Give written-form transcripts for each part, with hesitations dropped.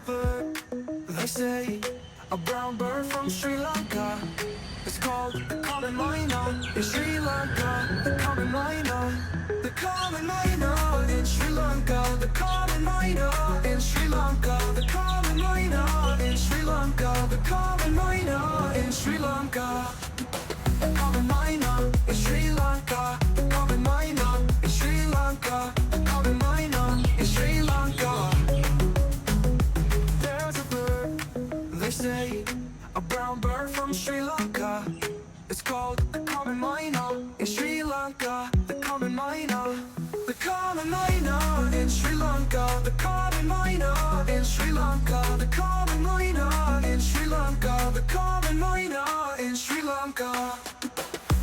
bird, they say, a brown bird from Sri Lanka. It's called the Common Myna in Sri Lanka. The Common Myna, the Common Myna in Sri Lanka. The Common Myna in Sri Lanka. The Common Myna in Sri Lanka. The Common Myna in Sri Lanka. The Common Myna in Sri Lanka. The Common Myna in Sri Lanka. The Common Myna in Sri Lanka. There's a bird, they say, a brown bird from Sri Lanka. It's called the Common Myna in Sri Lanka. The Common Myna, the Common Myna in Sri Lanka. The Common Myna in Sri Lanka. The Common Myna in Sri Lanka. The Common Myna in Sri Lanka.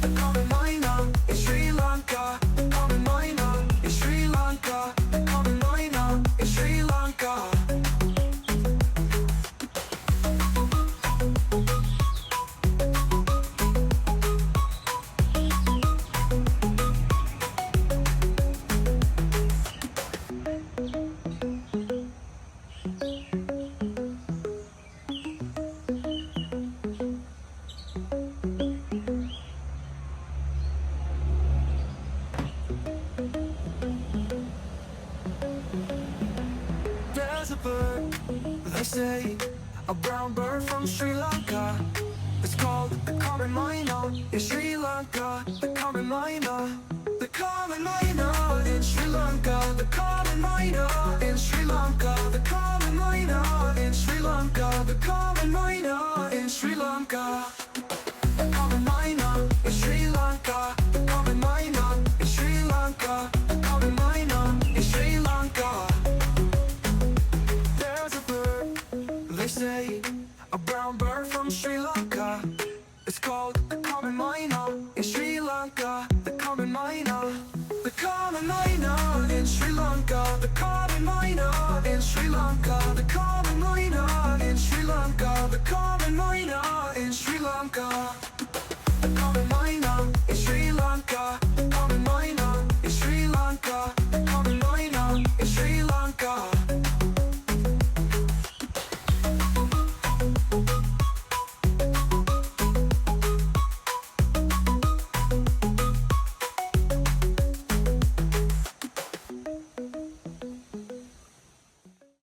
The Common Myna in Sri Lanka. The Common Myna in Sri Lanka. The Common Myna in Sri Lanka. There's a bird, they say, a brown bird from Sri Lanka. It's called the Common Myna in Sri Lanka. The Common Myna, the Common Myna in Sri Lanka. The Common Myna in Sri Lanka. The Common Myna in Sri Lanka. The Common Myna in Sri Lanka. The Common Myna in Sri Lanka. The Common Myna in Sri Lanka. The Common Myna in Sri Lanka. There's a bird, they say, a brown bird from Sri Lanka. It's called the Common Myna in Sri Lanka. The Common Myna, the Common Myna in Sri Lanka. The Common Myna in Sri Lanka. The Common Myna in Sri Lanka. The Common Myna in Sri Lanka.